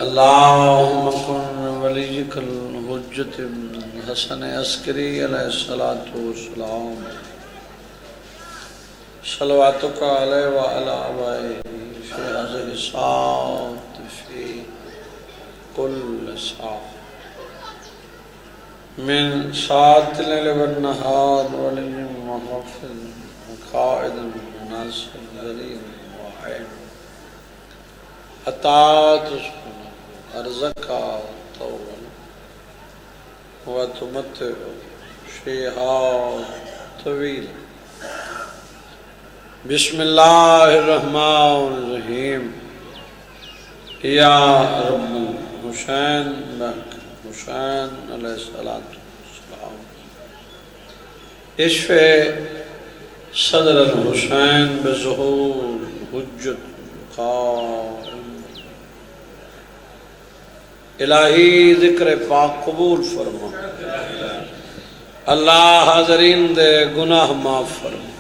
اللهم كن وليك الحجة حسن عسكري عليه الصلاة والسلام صلواتك عليه وعلى آبائه في هذه الساعة في كل ساعة من ساعة الليل والنهار ولي وحافظ وقائد وناصر ذليل وعين حتى تسكن أرزقك طولا وتمتع فيها طويلا. بسم الله الرحمن الرحيم. يا رب الحسين بك حسين علیہ الصلوۃ والسلام اشفع صدر الحسین بظہور حجت قائم. الہی ذکر پاک قبول فرما. اللہ حاضرین دے گناہ معاف فرما.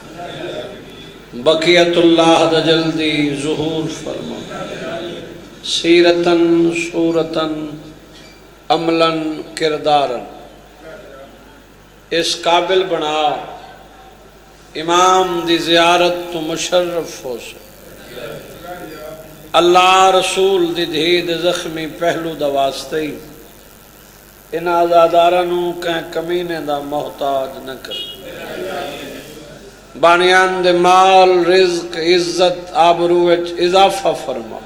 بقیت اللہ دا جلدی ظہور فرما. سیرتن صورتن عملاً کرداراً اس قابل بنا امام دی زیارت تو مشرف ہو سکے. اللہ رسول دی دھید زخمی پہلو دا واسطے ان آزادارانو کہیں کمینے دا محتاج نہ کر. بانیان دے مال رزق عزت آبروچ اضافہ فرما.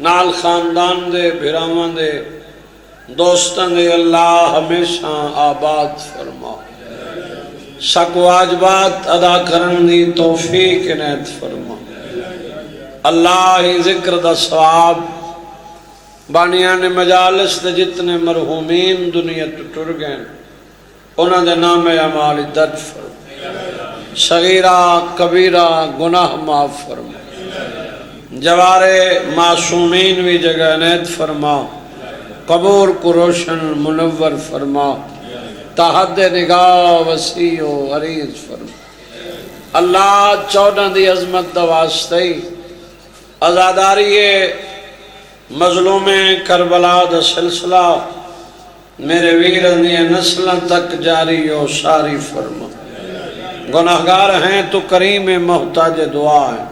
نال خاندان دے بھرامان دے دوستان دے اللہ ہمیشہ آباد فرما. شک واجبات ادا کرن دی توفیق عنایت فرما. اللہ ہی ذکر دا ثواب بانیان مجالس دے جتنے مرحومین دنیا ٹر گئے انہاں دے نام اعمال درج فرما. صغیرہ کبیرہ گناہ معاف فرما. جوارے معصومین بھی جگہ عنایت فرما. قبور کو روشن منور فرما. تحت نگاہ وسیع و عریض فرما. اللہ 14 دی عظمت دا واسطے ازاداری مظلوم کربلا دا سلسلہ میرے ویرن دی نسل تک جاری و ساری فرما. گناہگار ہیں تو کریم محتاج دعا ہے.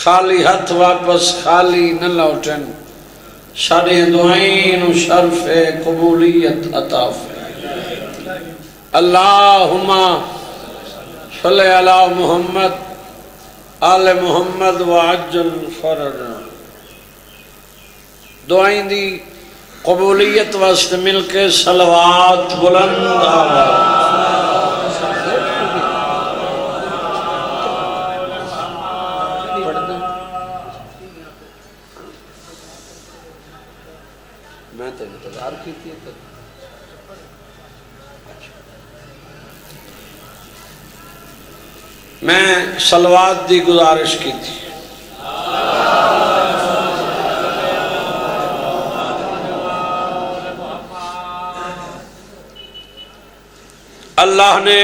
خالی ہاتھ واپس خالی نہ لوٹن. ساڑھے دعائیں و شرف قبولیت عطا فرما. اللہم صلی علی محمد آل محمد وعجل فرجنا. دعائیں دی قبولیت واسطے مل کے صلوات بلند آواز. میں تو انتظار کی تھی. میں صلوات دی گزارش کی تھی. اللہ نے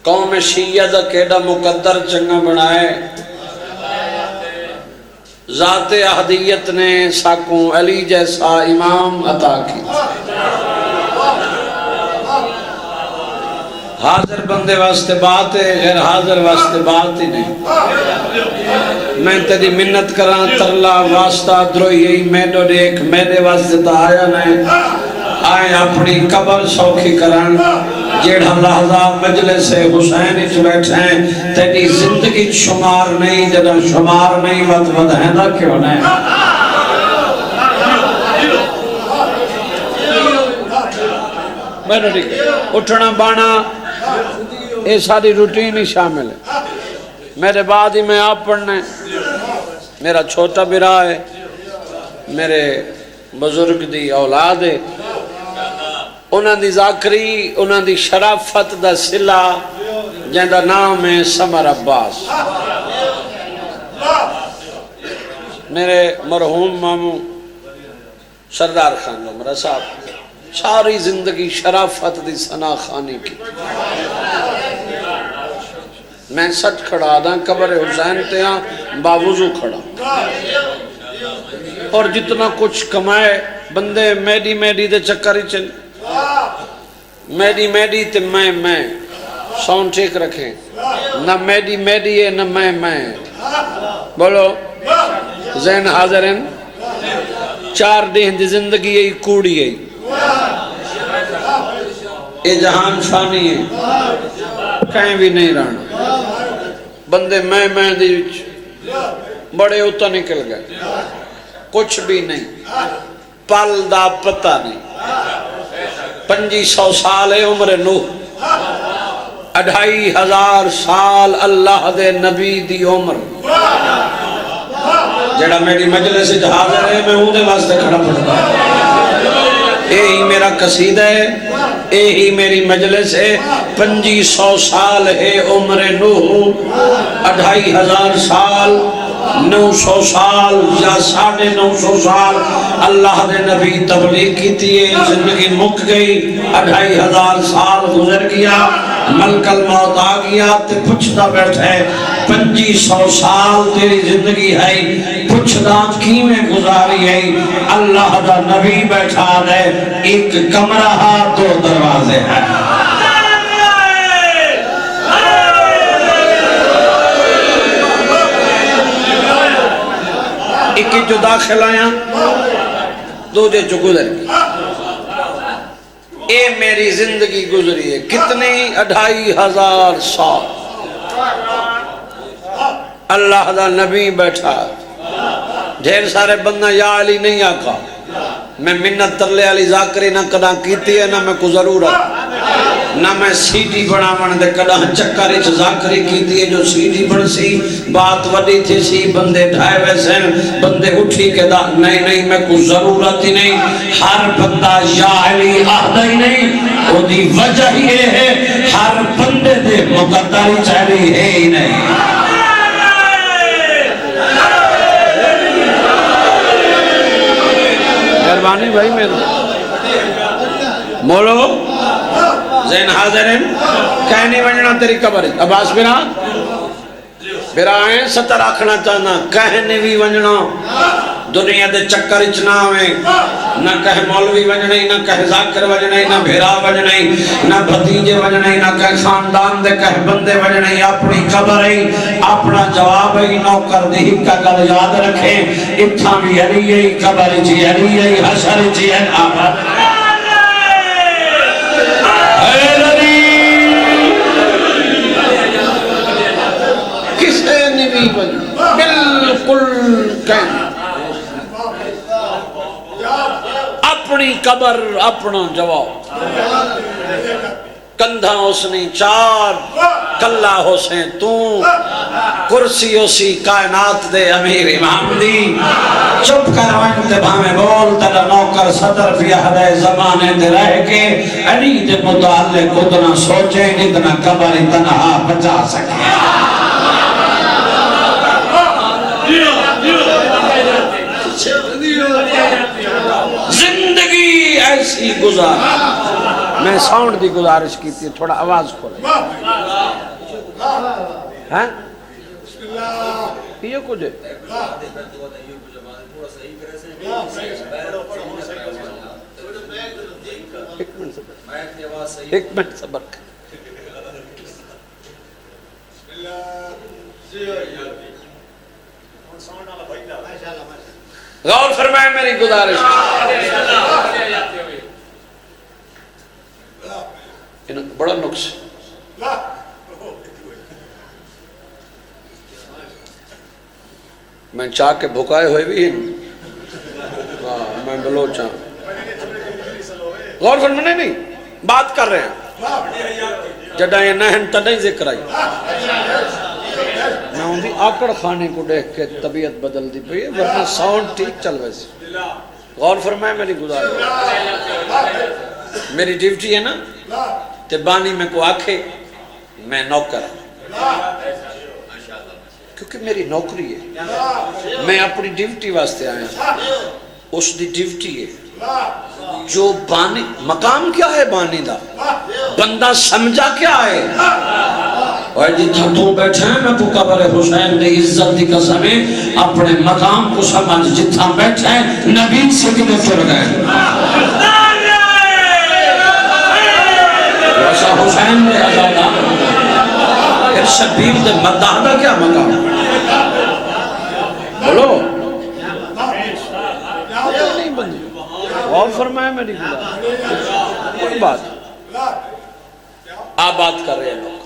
قوم شیعہ دا کیڑا مقدر چنگا بنائے. ذات احدیت نے ساکوں علی جیسا امام عطا کی. حاضر بندے واسطے بات ہے غیر حاضر واسطے بات ہی نہیں. میں تیری منت کراں ترلا واسطہ دروئی میڈو دیکھ میرے واسطے تا آیا نہیں. آئے اپنی قبر سوکھی کران جیڑا لحظہ مجلس حسین اچ بیٹھے ہیں تیری زندگی شمار نہیں. جدہ شمار نہیں ود ہے نا کیوں نہیں. اٹھنا بانا یہ ساری روٹین ہی شامل ہے. میرے بعد ہی میں آپ پڑھنا ہے. میرا چھوٹا برا ہے. میرے بزرگ دی اولاد ہے. انہاں دی ذاکری انہاں دی شرافت دا صلہ جن دا نام ہے سمر عباس. میرے مرحوم ماموں سردار خان عمرہ صاحب ساری زندگی شرافت دی ثنا خانی کی. میں سچ کھڑا دا قبر حسین تے ہاں باوضو کھڑا اور جتنا کچھ کمائے بندے میڈی میڈی دے چکر ہی چل میڈی میڈی تے میں ساؤنڈ ٹھیک رکھیں نہ میڈی میڈی ہے نہ میں بولو ذہن حاضر ہیں 4 دن دی زندگی ہے کوڑی ہے یہ جہان فانی ہے کہیں بھی نہیں رہنا بندے میں دی بڑے اتنا نکل گئے کچھ بھی نہیں پل دا پتہ نہیں 2500 سال ہے عمر نوح 2500 سال اللہ دے نبی دی عمر جڑا میری مجلس سے حاضر ہے میں اون دے واسطے کھڑا پڑھتا یہی میرا قصیدہ ہے یہی میری مجلس ہے 2500 سال ہے عمر نوح 2500 سال 900 سال یا 950 سال اللہ دے نبی تبلیغ کی تھی زندگی مک گئی 2500 سال گزر گیا ملک الموت آ گیا تے پوچھتا بیٹھا ہے 2500 سال تیری زندگی ہے پوچھتا کی میں گزاری ہے اللہ دا نبی بیٹھا دے ایک کمرہ 2 دروازے ہیں ایک جو داخل آیا 2 جو گزر گئی اے میری زندگی گزری ہے کتنی 2500 سال اللہ دا نبی بیٹھا ڈھیر سارے بندہ یا علی نہیں آقا میں منت ترلے علی ذاکری نہ کدا کیتی ہے نہ میں کو ضرورت نہ میں سی ڈی بنا من دے کدا چکری چ ذاکری کیتی ہے جو سی ڈی بن سی بات وڈی تھی سی بندے ڈھائے ویسے بندے اٹھی کے دا نہیں میں کو ضرورت ہی نہیں ہر بندہ یا علی آہدہ ہی نہیں وہ دی وجہ ہی ہے ہر بندے دے مقدر چاہی ہے ہی نہیں مہربانی بھائی میرے بولو ذہن حاضر ہیں کہنی ونجنا تیری قبر عباس بیرا آئیں ستر آکھنا چاہنا کہنے بھی ونجنا دنیا دے چکر اچنا ہوئے نہ کہہ مولوی ونجنے نہ کہہ ذاکر ونجنے نہ بھیرا ونجنے نہ بھتیجے ونجنے نہ کہہ خاندان دے کہہ بندے ونجنے اپنی قبر ہے اپنا جواب ہے نوکر دی کا گل یاد رکھیں اتھا بھی علی ہے قبر جی علی ہے حشر جی ہے آباد بالکل اپنی قبر اپنا جواب کندھا حسنی 4 کلا حسین تو کرسی اسی کائنات دے امیر امام دی چپ کر وانتے بھامے بول تیرا نوکر صدر فی احدہ زمانے دے رہ کے علی دے متعلق اتنا سوچے اتنا قبر تنہا بچا سکے زندگی ایسی گزار میں ساؤنڈ دی گزارش کی تھی تھوڑا آواز کھولے ہاں یہ کچھ ایک منٹ صبر غور فرمائے میری گزارش بڑا نقص میں چاہ کے بھکائے ہوئے بھی میں بلوچاں غور فرمائے نہیں بات کر رہے ہیں جڑا یہ نہن تا نہیں ذکر آئی میں ہوں دی آکڑ خانے کو دیکھ کے طبیعت بدل دی پئی ورنہ ساؤنڈ ٹھیک چل ویسے غور فرمائے میری گزارش میری ڈیوٹی ہے نا تے بانی میں کو آکھے میں نوکر کیونکہ میری نوکری ہے میں اپنی ڈیوٹی واسطے آیا اس دی ڈیوٹی ہے جو بانی مقام کیا ہے بانی دا بندہ سمجھا کیا ہے اور جتھا تو بیٹھے ہیں میں کو قبر حسین نے عزت دی قسمیں اپنے مقام کو سمجھ جتھا بیٹھے ہیں نبی سے کنے پھر گئے ویسا حسین نے آزادہ پھر شبیر دے مددہ کیا مقام بولو نہیں بندی غور فرمائے میری خدا کوئی بات آپ بات کر رہے ہیں لوگ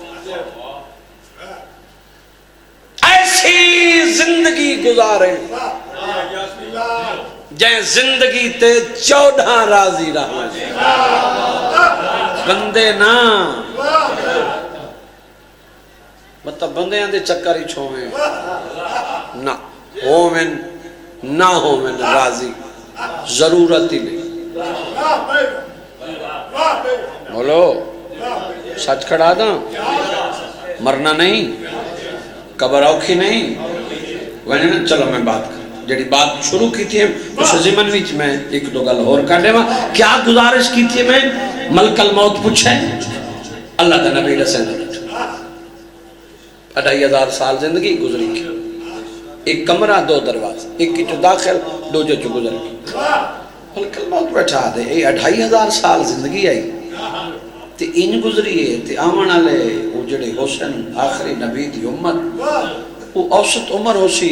ایسی زندگی گزارے جائیں زندگی تے 14 راضی رہا بندے نا مطلب بندے آندے چکر ہی چھوئیں نہ ہومن نہ ہومن راضی ضرورت ہی نہیں بولو سچ کھڑا دا مرنا نہیں قبر اوکھی نہیں وہنے چلو میں بات کر جڑی بات شروع کی تھی اس زمن وچ میں ایک دو گل اور کر دے کیا گزارش کی تھی میں ملک الموت پوچھے اللہ کا نبی رسول 2500 سال زندگی گزری کی ایک کمرہ 2 دروازے ایک کی تو داخل 2 جو گزر کی ملک الموت بیٹھا دے 2500 سال زندگی آئی تے ان گزری ہے تے آمن آلے وہ جڑے حسن آخری نبی دی امت وہ اوسط عمر ہو سی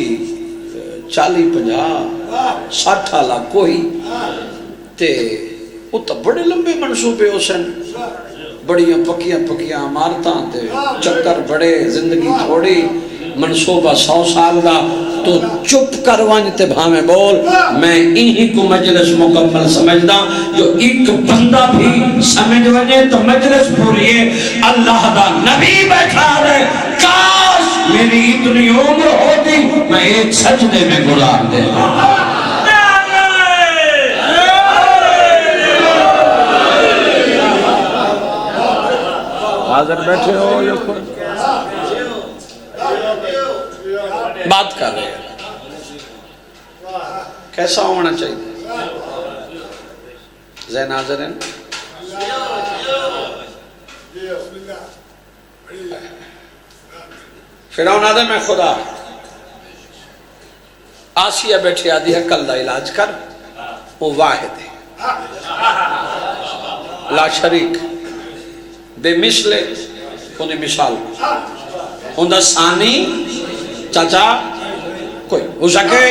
40-50 60 آلہ کوئی تے وہ تو بڑے لمبے منصوبے حسن بڑیاں پکیاں عمارتاں تے چکر بڑے زندگی تھوڑی منصوبہ 100 سال دا تو چپ کروانی تے بھامے بول میں انہی کو مجلس مکمل سمجھدا جو ایک بندہ بھی سمجھ وجے تو مجلس پوری ہے اللہ دا نبی بیٹھا رہے کاش میری اتنی عمر ہوتی میں ایک سجدے میں گزار دے حاضر بیٹھے ہو یا کوئی بات کر رہے ہیں کیسا ہونا چاہیے ذہن حاضر ہیں فرعون آدھے میں خدا آسیہ بیٹھے آدھی ہے کل دا علاج کر وہ واحد ہے لا شریک بے مثل انہیں مثال اندھا ثانی چاچا کوئی ہو سکے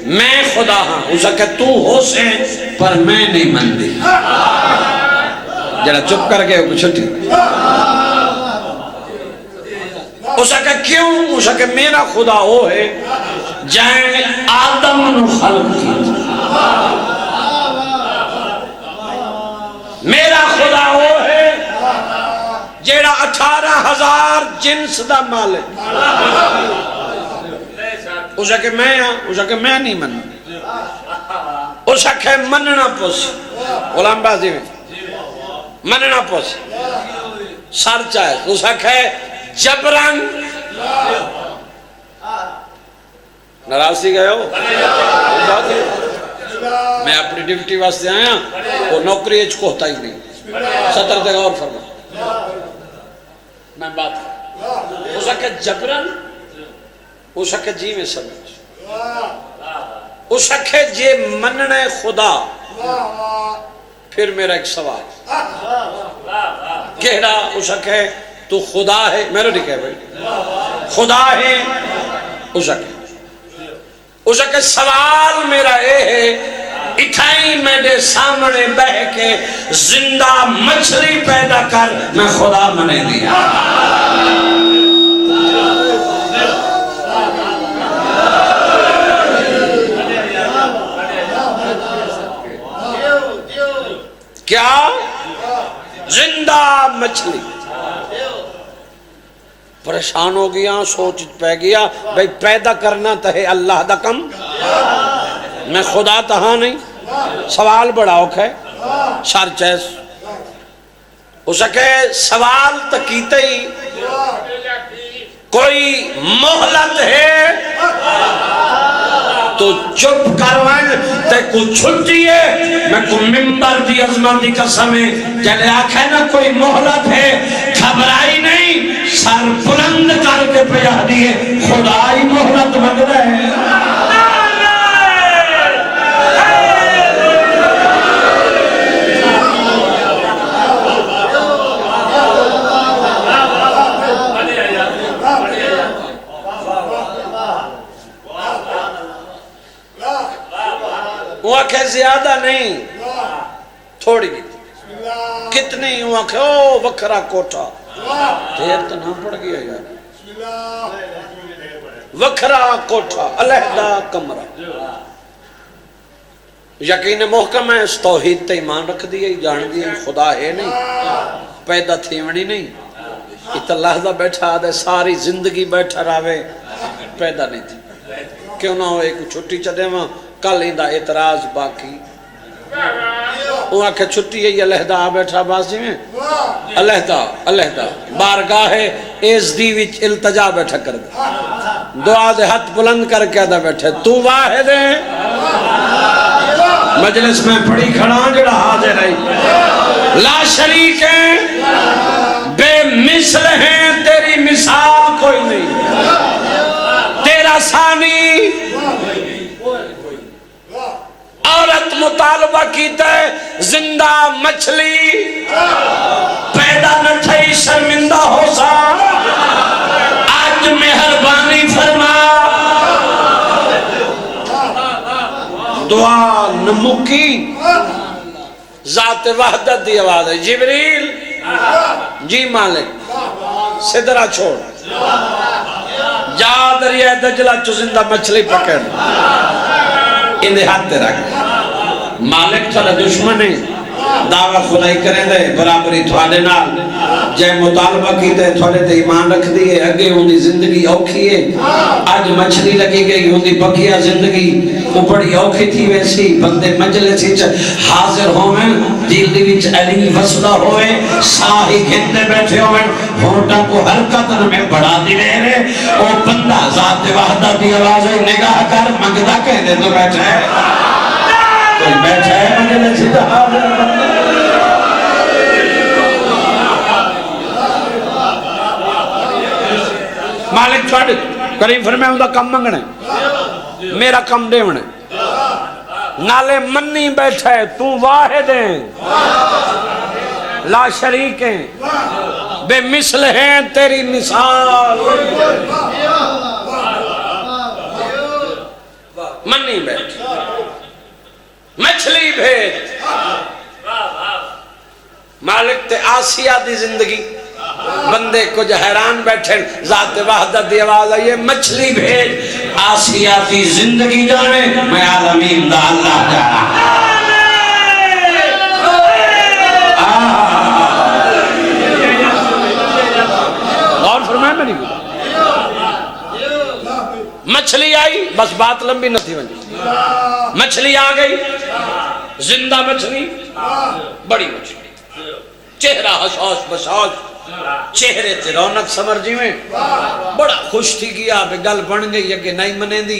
میں خدا ہاں ہو سکے تو ہو سے پر میں نہیں مندی جڑا چپ کر کے وہ چھٹی ہو سکے کیوں ہو سکے میرا خدا ہو ہے جائیں آدم نو خلق کی میرا خدا ہو ہے جیڑا 18,000 جنس دا مالک اسا کہ میں ہاں اسا کہ میں نہیں مننا اسا کہ مننا پوس غلام بازی میں مننا پوس سر چاہے اسا کہ جبران ناراضی گئے ہو میں اپنی ڈیوٹی واسطے آیا وہ نوکری اچھ کو ہوتا ہی نہیں 70 دے اور فرما میں بات کروں اسا کہ جبران اسا کہ جی میں سمجھ اسا کہ جے مننے خدا پھر میرا ایک سوال کہڑا اسا کہ تو خدا ہے میرے لکھے بھائی خدا ہے اسا کہ سوال میرا اے ہے اتھائی میرے سامنے بہ کے زندہ مچھلی پیدا کر میں خدا منے دیا کیا زندہ مچھلی پریشان ہو گیا سوچ پہ گیا بھئی پیدا کرنا تو ہے اللہ دا کم میں خدا تہاں نہیں سوال بڑا اوکھ ہے سر چیس اسا کہ سوال تکیتے ہی کوئی محلت ہے تو چپ کروائیں تے کو چھٹی ہے میں کو ممبر دی عظمت دی قسمیں جلے آکھے نا کوئی محلت ہے گھبرائی نہیں، سر بلند کر کے پیا دیے خدائی محنت بن رہے وہ کہ زیادہ نہیں تھوڑی کتنی وہ کہ او وکھرا کوٹھا دیر تو نہ پڑ گیا یار وکھرا کوٹھا علیحدہ کمرہ یقین محکم ہے اس توحید تے ایمان رکھ دیئے جان دیئے خدا ہے نہیں پیدا تھیونی نہیں ات لحظہ بیٹھا آدھے ساری زندگی بیٹھا راوے پیدا نہیں تھی کیوں نہ ہو ایک چھٹی چلے وہاں کل ہی دا اعتراض باقی وہ آکھے چھٹی ہے یہ علیحدہ آ بیٹھا بازی میں علیحدہ بارگاہ ایز دی وچ التجا بیٹھا کر دے دعا دے ہاتھ بلند کر کے آدھا بیٹھے تو واحد ہے مجلس میں پڑی کھڑا جڑا حاضر ہے لا شریک ہے بے مثل ہیں تیری مثال کوئی نہیں تیرا ثانی عورت مطالبہ کیتا ہے زندہ مچھلی پیدا نہ تھئی شرمندہ ہو سا آج مہربانی فرما دعا نمکی ذات وحدت دی آواز ہے جبریل جی مالک صدرہ چھوڑ جا دریائے دجلہ چو زندہ مچھلی پکڑ انہیں ہاتھ رکھ مالک تھوڑا دشمن ہے دعویٰ خدای کریں دے برابری تھوڑے نال جے مطالبہ کی تے تھوڑے تے ایمان رکھ دیئے اگے ہوندی زندگی اوکھی ہے آج مچھلی لگی گئی ہوندی بقیہ زندگی وہ بڑی اوکھی تھی ویسی بندے مجلسی حاضر ہوئے دل دی وچ علی وصلہ ہوئے ساہی گھننے بیٹھے ہوئے ہونٹا کو حرکت میں بڑھا دی رہے او بندہ ذات وحدہ دی آواز ہے نگاہ کر منگدہ کہہ دے تو بیٹھا ہے کوئی بیٹھا ہے مجلسی تو حاضر مالک چھوڑ کریم فرمائے ہوں دا کم منگنے میرا کم دیونے نالے منی بیٹھا ہے تو واحد ہیں لا شریک ہیں بے مثل ہیں تیری مثال منی بیٹھا مچھلی بھیج مالک تے آسیہ دی زندگی بندے کچھ حیران بیٹھے ذات وحدت دی آواز ہے یہ مچھلی بھیج آسیہ دی زندگی جانے میں عالمین دا اللہ جانا اور فرمائے میں نہیں مچھلی آئی بس بات لمبی نہ تھی مچھلی آ گئی زندہ مچھلی بڑی مچھلی چہرہ حساس بساس چہرے تے رونق سمرجی میں بڑا خوش تھی گیا بے گل بن گئی کہ نہیں منے دی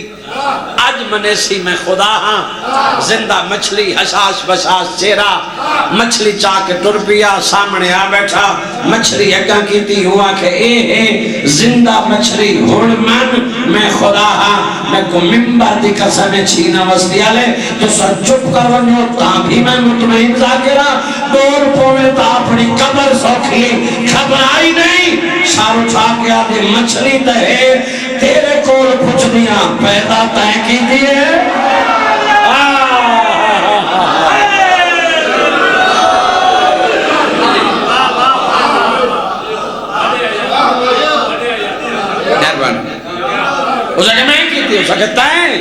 آج منے سی میں خدا ہاں زندہ مچھلی حساس بساس چہرہ مچھلی چاہ کے ٹر پیا سامنے آ بیٹھا مچھلی اگاں کی تھی ہوا کہ اے زندہ مچھلی ہون من میں خدا ہاں میں کو ممبر دی قسم چھینا وسطیا لے تو سر چپ کر ونیو تاں بھی میں مطمئن ذاکرہ دور پوے تا اپنی قبر سوکھی گھبرائی نہیں سارو چھا کے آدھے مچھلی تہے تیرے کول کچھ دیا پیدا تہ کی دیئے اسے کہ میں کی تھی اسے کہ تائیں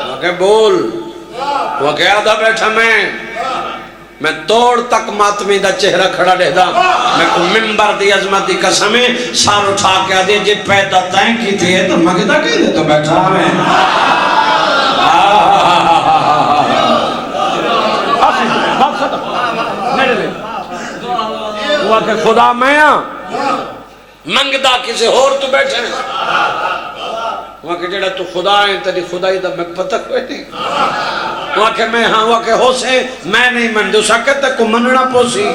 وہ کہ بول وہ کہ آدھا بیٹھا میں توڑ تک ماتمی دا چہرہ کھڑا دے دا میں کو ممبر دی عظمت دی قسمیں سار اٹھا کے آدھے جی پیدا تائیں کی تھی ہے تو مگدہ کہی دے تو بیٹھا ہمیں بات ختم میرے لئے ہوا کہ خدا میں منگدہ کسی اور تو بیٹھے ہوا کہ جڑا تو خدا ہے تیری خدای دا میں پتہ کوئی نہیں وہ کہ میں ہاں وہ کہ ہو سے میں نہیں من دو سکتے کو مننا پوسی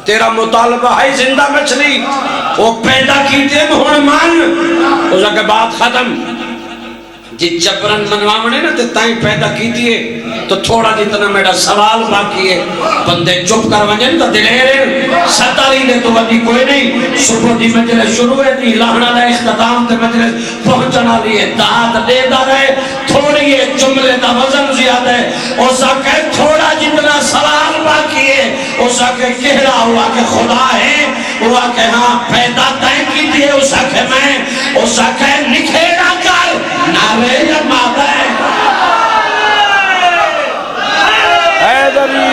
تیرا مطالبہ ہے زندہ مچھلی وہ پیدا کی تھے ہون مان اس کہ بات ختم جی جبرن منوامنے نا تے تائیں پیدا کی دیئے تو تھوڑا جتنا میرا سوال باقی ہے بندے چپ کر ونجن تو دلیرے ستاری دے تو ودی کوئی نہیں صبح دی مجلس شروع ہے دی لاہنا دا اختتام تے مجلس پہنچنا لیے داد دے دا رہے تھوڑی ہے جملے دا وزن زیادہ ہے اسا کہ تھوڑا جتنا سوال باقی ہے اسا کہ کہڑا ہوا کہ خدا ہے ہوا کہ ہاں پیدا تائیں کی دیئے اسا کہ میں اسا کہ نکھیڑا کر نعرے یا مادہ ہے حیدری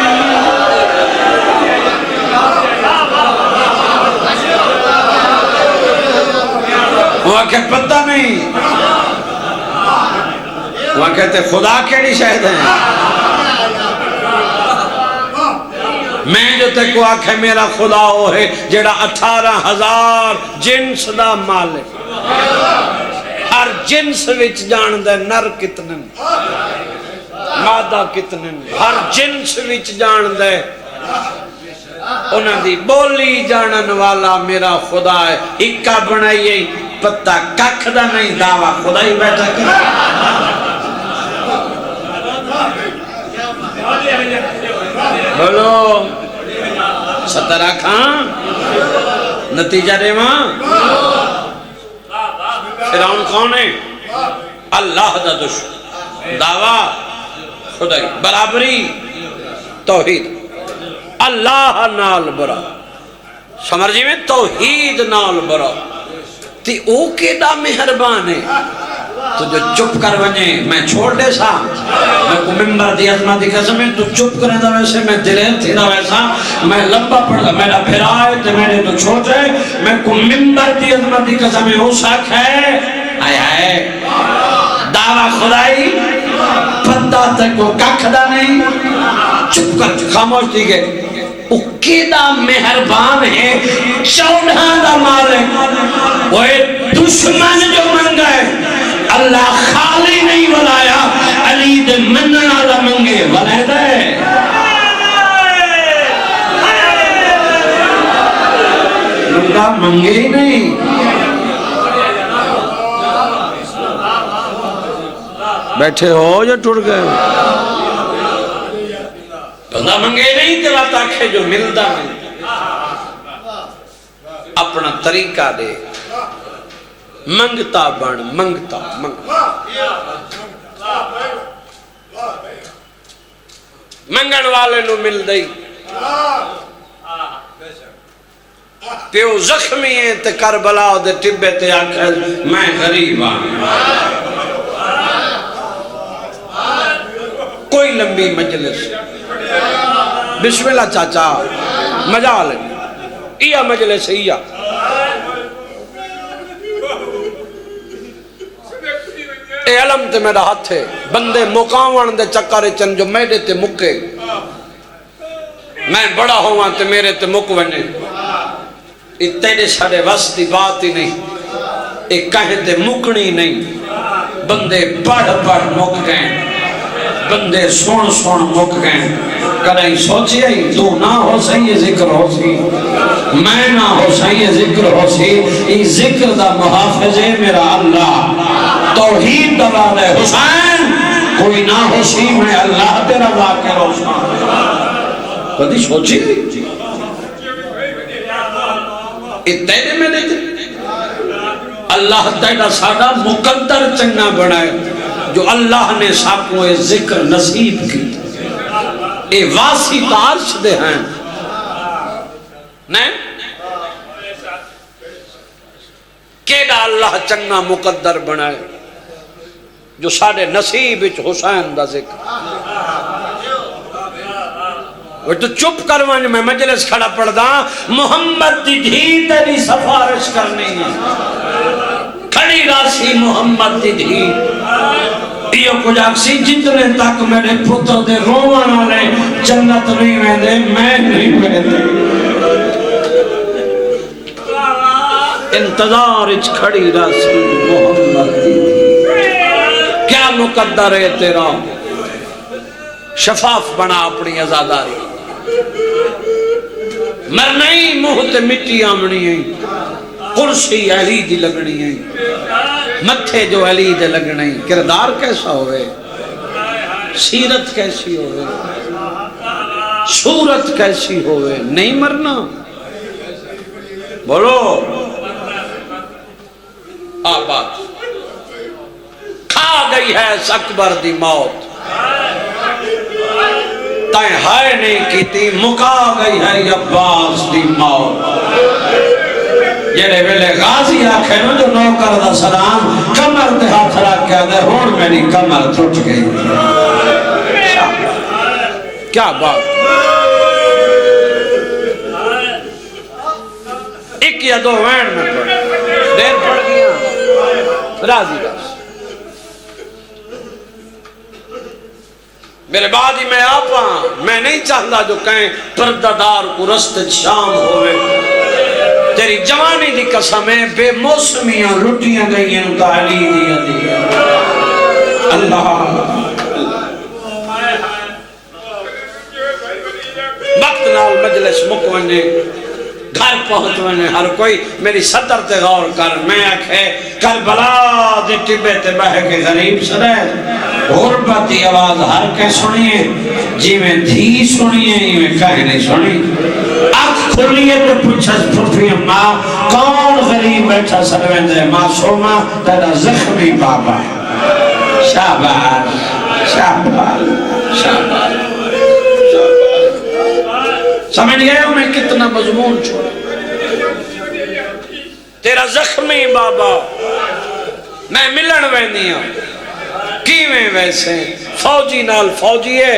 وہاں کہ پتہ نہیں وہاں کہتے خدا کیڑی شاہد ہیں میں جو تے کو آکھے میرا خدا ہو ہے جیڑا 18,000 جنس دا مالک ہر جنس وچ جان دے نر کتنے مادہ کتنے ہر جنس وچ جان دے انہاں دی بولی جانن والا میرا خدا ہے اکا بنائیے پتہ ککھ دا نہیں دعویٰ خدا ہی بیٹھا کر بولو سترہ کھان نتیجہ دے ماں فرعون کون ہے اللہ دا دشمن دعویٰ خدای برابری توحید اللہ نال برا سمجھی میں توحید نال برا تی او کیڑا مہربان ہے تو جو چپ کر ونجے میں چھوڑ دے سا میں کو ممبر دی عظمت دی قسم ہے تو چپ کرے دا ویسے میں دلیر تھی دا ویسا میں لمبا پڑھ دا میرا پھرائے تے میں نے تو چھوٹے میں کو ممبر دی عظمت دی قسم ہے ہو سکھ ہے آئے آئے دعویٰ خدای پتہ تک کو ککھ دا نہیں چپ کر خاموش دی گئے او کیڑا مہربان ہے 14 دا مالک وہ دشمن جو من گئے اللہ خالی نہیں بلایا علی دے منن والا منگے ولے دے منگا منگے ہی نہیں بیٹھے ہو یا ٹوٹ گئے بندہ منگے نہیں تے بات آکھے جو ملدا نہیں اپنا طریقہ دے منگتا بن منگتا منگن والے نو مل دئی پیو زخمی ہے تے کربلا دے ٹبے تے آکھے میں غریب ہوں کوئی لمبی مجلس بسم اللہ چاچا مجال یہ مجلس ہے اے علم تے میرا ہاتھ ہے بندے مقاون دے چکر چن جو میرے تے مکے میں بڑا ہوا تے میرے تے مک ونے یہ تیرے سارے وس دی بات ہی نہیں یہ کہیں تے مکنی نہیں بندے پڑھ پڑھ مک گئے بندے سون سون مک گئے کدیں سوچیا ہی تو نہ ہو سی یہ ذکر ہو سی میں نہ ہو سی یہ ذکر ہو سی یہ ذکر دا محافظ ہے میرا اللہ توحید دلال ہے حسین کوئی نہ ہو سی میں اللہ تیرا ذاکر ہو سی کدی سوچی اتنے میں دیتے اللہ تیرا ساڑا مقدر چنگا بنائے جو اللہ نے سب کو ذکر نصیب کی اے واسی تارش دے ہیں نہیں کیڑا اللہ چنگا مقدر بنائے جو ساڑے نصیب حسین دا ذکر وہ تو چپ کروان میں مجلس کھڑا پڑ دا محمد دی دھی تیری سفارش کرنی ہے کھڑی راسی محمد دی دھی یہ کچھ اکسی جتنے تک میرے پتر دے روان والے جنت نہیں میں دے میں نہیں میں دے انتظار اچ کھڑی راسی محمد دی دھی کیا مقدر ہے تیرا شفاف بنا اپنی ازاداری مرنا ہی منہ تے مٹی آمنی ہے کرسی علی دی لگنی ہے متھے جو علی دے لگنے کردار کیسا ہوئے سیرت کیسی ہوئے صورت کیسی ہوئے نہیں مرنا بولو آباد کھا گئی ہے اس اکبر دی موت تائیں ہائے نہیں کیتی مکا گئی ہے عباس دی موت جڑے ویلے غازی آکھے نو جو نوکر دا سلام کمر تے ہاتھ رکھ کے آدھے ہون میری کمر ٹوٹ گئی کیا بات ایک یا دو وین میں پڑھ دیر پڑھ گیا راضی راضی میرے بعد ہی میں آپا میں نہیں چاہتا جو کہیں پردہ دار کو رست شام ہوئے تیری جوانی دی قسمیں بے موسمیاں لٹیاں گئی ہیں تعالی دیا دیا اللہ وقت نال مجلس مکونے گھر پہنچونے ہر کوئی میری صدر تے غور کر میں آکھے کربلا دے ٹبے تے بہ کے غریب سرے غربت دی آواز ہر کے سنیے جی میں دھی سنیے ہی میں کہہ نہیں سنی آنکھ کھولیے تو پوچھا پھوپھی ماں کون غریب بیٹھا سروین دے معصومہ تیرا زخمی بابا شاباش شاباش شاباش سمجھ گئے ہوں میں کتنا مضمون چھوڑا تیرا زخمی بابا میں ملن ویندی ہوں کیویں ویسے فوجی نال فوجی ہے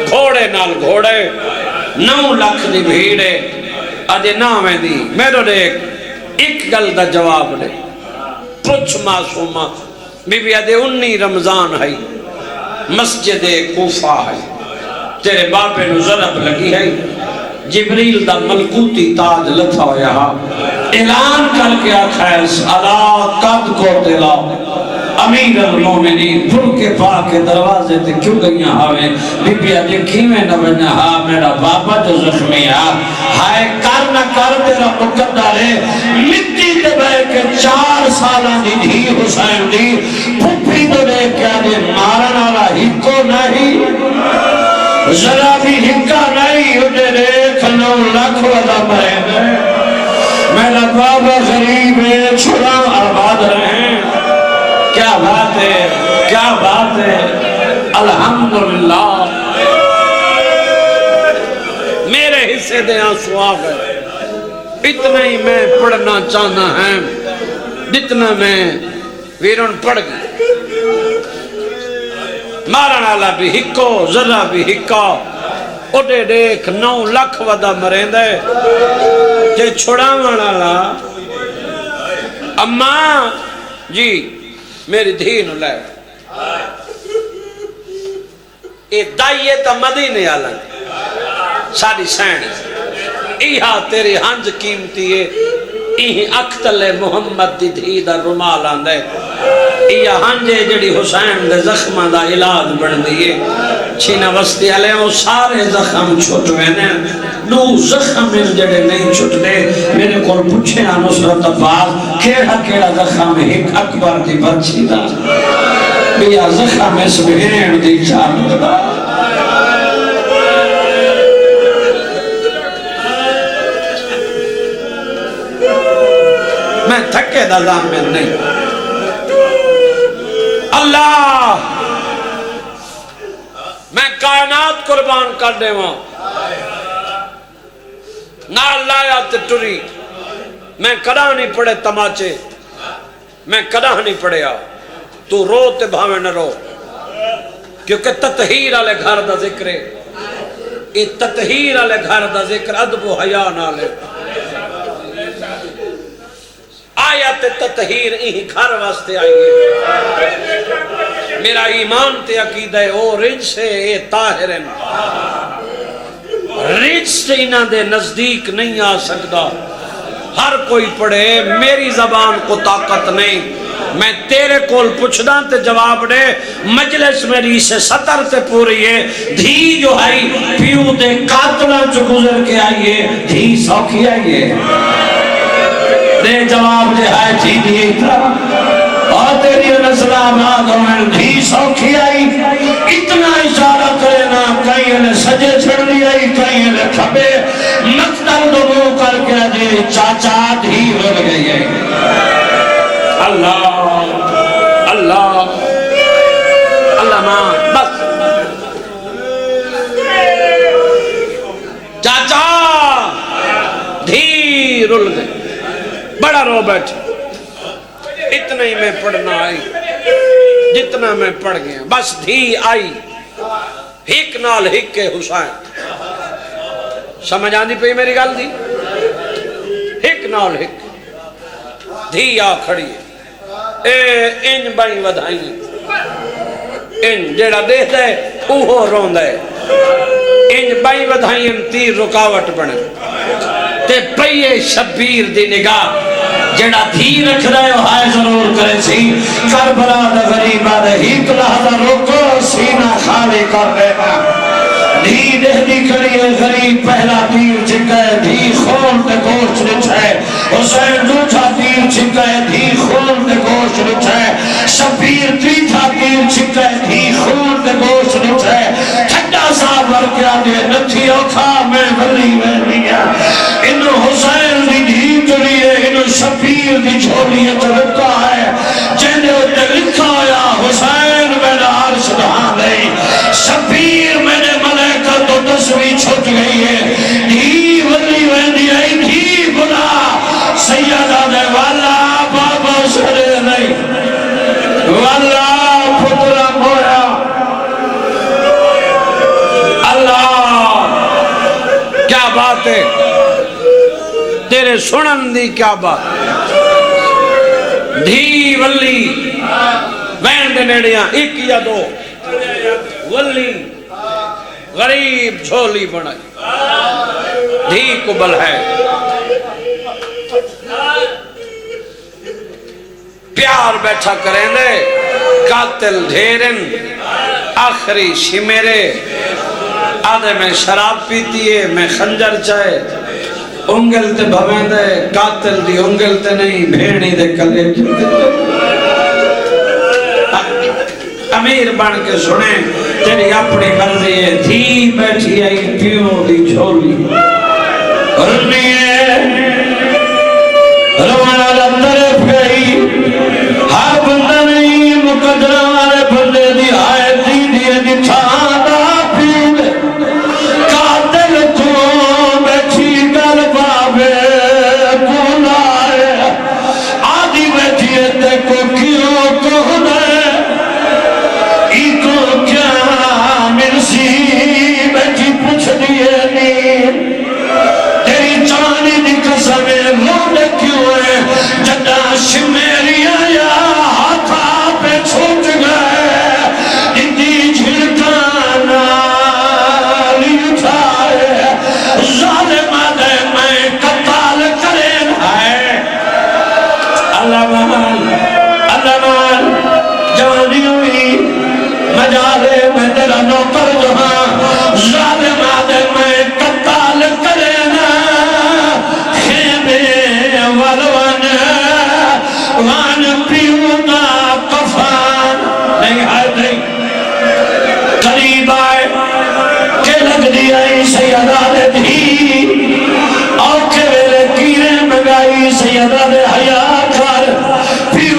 گھوڑے نال گھوڑے 9 لاکھ دی بھیڑے اجے نہ ویندی میرے دیکھ ایک گل دا جواب دے پوچھ معصومہ بی بی ادے 19 رمضان ہے مسجد کوفہ ہے تیرے باپے نو ضرب لگی ہے جبریل دا ملکوتی تاج لتھا ہویا اعلان کر کے آکھا ہے الا قد قتل امیر المومنین پھر کے پاک دروازے تے کیوں گئیاں ہاویں بی بی اجے کیویں نہ بنیا ہا میرا بابا جو زخمی ہائے کر نہ کر تیرا مقدر ہے مٹی تے بہ کے 4 سالاں دی دھی حسین دی پھپھی تو دیکھ کے آدھے مارن والا ہکو نہیں ذرا بھی ہکا نہیں اٹھے دیکھ 9 لاکھ ودا مرے گئے میرا بابا غریب ہے چھوڑا آباد رہے کیا بات ہے کیا بات ہے الحمدللہ میرے حصے دے آنسو آ گئے اتنا ہی میں پڑھنا چاہنا ہے جتنا میں ویرون پڑھ گئی مارن والا بھی ہکو ذرا بھی ہکا اڈے دیکھ 9 لاکھ ودا مریں دے جے چھوڑا والا اماں جی میری دھی نو لے اے دائیے تا مدینے آلن ساری سینی ایہا تیری ہنج قیمتی ہے ایہی اکتل محمد دی دھی دا رمال آندے ایہا ہنجے جڑی حسین دے زخمہ دا علاج بڑھ دیئے چھینا وستی علیہ وہ سارے زخم چھوٹوے نے 9 زخم جڑے نہیں چھوٹ دے میرے کو پوچھے نصرت عباس کیڑا زخم ایک اکبر دی بچی دا بیا زخم اس بہن دی چاند دا میں تھکے دا ضامن نہیں اللہ میں کائنات قربان کر دے وہاں نہ لایا تے ٹری میں کدا نہیں پڑے تماچے میں کدا نہیں پڑیا تو رو تے بھاوے نہ رو کیونکہ تطہیر والے گھر دا ذکر ہے یہ تطہیر والے گھر دا ذکر ادب و حیا نال ہے آیت تطہیر ہی گھر واسطے آئی ہے میرا ایمان تے عقیدہ ہے او رج سے اے طاہرن رج سے انہ دے نزدیک نہیں آ سکتا ہر کوئی پڑھے میری زبان کو طاقت نہیں میں تیرے کول پوچھدا تے جواب دے مجلس میری سے سطر تے پوری ہے دھی جو ہے پیو دے قاتلہ چ گزر کے آئیے دھی سوکھی آئیے دے جواب دے ہے تھی دیئے تھا اور تیری نسل آباد ہوئے دھی سوکھی آئی اتنا اشارہ کرے نا کہیں انہیں سجے چھڑ لی آئی کہیں انہیں کھبے مقتل دو کر کے دے چاچا دھی رل گئی ہے اللہ اللہ اللہ ماں بس چاچا دھی رل گئی بڑا رو بیٹھے اتنا ہی میں پڑھنا آئی جتنا میں پڑھ گیا بس دھی آئی ہک نال ہک کے حسین سمجھ آندی پئی میری گل دی ہک نال ہک دھی آ کھڑی ہے انج بڑی ودھائی انج جیڑا دیکھتا ہے اوہو روندہ ہے انج بڑی ودھائی تیر رکاوٹ بنے تے پئیے شبیر دی نگاہ جیڑا دھی رکھ رہے ہو ہائے ضرور کرے سی کربلا دا غریبہ دا ہیک لحظہ روکو سینہ خالی کر رہے دھی دہلی کریے غریب پہلا تیر چھکے دھی خون تے گوشت لچھے حسین دوچھا تیر چھکے دھی خون تے گوشت لچھے شبیر تیتھا تیر چھکے دھی خون تے گوشت لچھے ٹھڈا صاحب ورکیا دے نتھی اوکھا میں بھلی میں لیا انہوں حسین دی دھی جڑیے انہوں شبیر دی چھوڑیے چلکا ہے جنہیں اتے لکھا ہویا حسین میں نے عرش دہاں لئی شبیر میں نے ملائکہ تو تصویر چھوٹ گئی ہے دھی ولی ویندی آئی دھی بنا سیدہ دے والا بابا سرے نہیں والا پترہ مویا اللہ کیا بات ہے تیرے سنن دی کیا بات دھی ولی وین دے نیڑیاں ایک یا دو ولی غریب جھولی بنائی دھی قبل ہے پیار بیٹھا کریں دے قاتل دھیرن آخری شمیرے آدھے میں شراب پیتی ہے میں خنجر چاہے انگل تے بھویں دے قاتل دی انگل تے نہیں بھیڑی دے کلے امیر بن کے سنیں تیری اپنی مرضی ہے دھی بیٹھی آئی پیوں دی جھولی رنیے روانا لندر گئی ہر بندہ نہیں مقدرہ والے بندے دی آئے دی دیئے دی چھاندہ پیل قاتل تو بیٹھی گل بابے بولائے آدھی بیٹھی ہے تے کو کیوں کہنے بیٹھی پوچھ دیئے نہیں تیری جانی دی قسمیں رونے کیوں ہے جدہ شمیری آیا ہاتھا پہ چھوٹ گئے اندی جھڑکانا لی اٹھائے ظالمہ دے میں قتال کریں ہے اللہ مان جوانی ہوئی مجالے میں تیرا نوکر جہاں ظالم آدم میں قتال کرنا خیمے والوان وان پیونا قفان نہیں ہے نہیں قریب آئے کہ لگ دیائی سیدہ دے دھی اور کہ میرے کیرے مگائی سیدہ دے حیاء کر پیو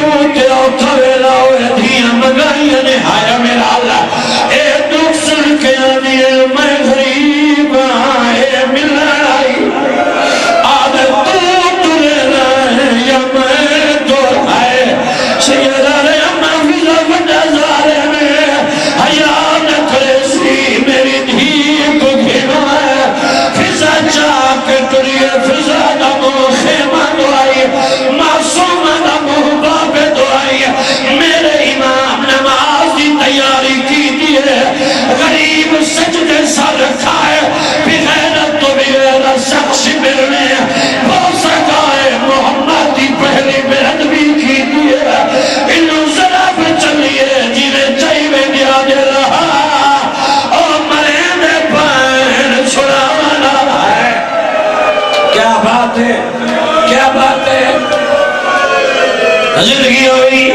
زندگی ہوئی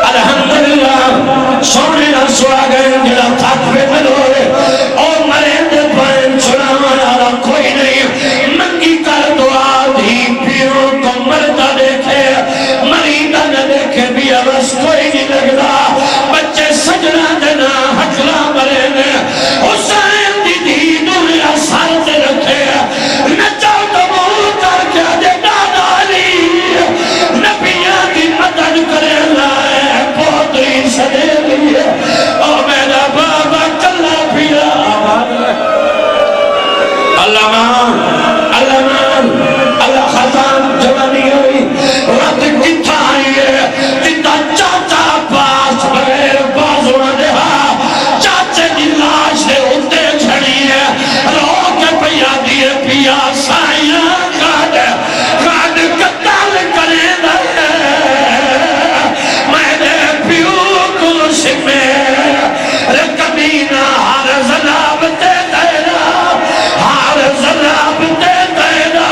الحمدللہ سونے نہ سوا گئے جڑا تھک پہ ملوئے اور مرے دے پائن چھڑا والا کوئی نہیں منگی کر دعا دی پیوں تو مردہ دیکھے مریدہ نہ دیکھے بھی عوض کوئی نہیں لگدا بچے سجنا دینا حجلہ مرے نے حسین دی دی دنیا سارتے رکھے نچا تو مول کر کے دے دادا علی نبیہ کی مدد کرے لائے پوتری سدے لیے اور میرا بابا کلا پھیلا اللہ مان اللہ مان اللہ خزان جوانی ہوئی رات کتھا آئی ہے جتا چاچا پاس بغیر بازوہ دہا چاچے دی لاش دے اتے جھڑی ہے رو کے پیا دیئے پیا سائیاں کھاڑ قتال کرے دے میں نے پیو کو سکھے رکبینہ ہر ذلاب تے دینا ہر ذلاب تے دینا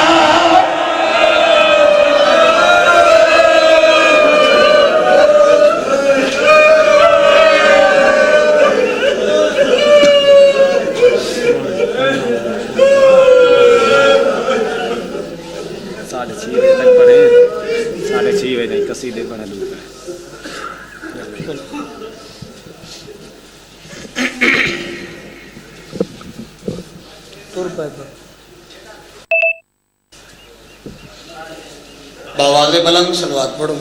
ساڑھے 6 بجے تک پڑھے 6:30 بجے قصیدے پڑھے لوگ باواز بلند صلوات پڑھو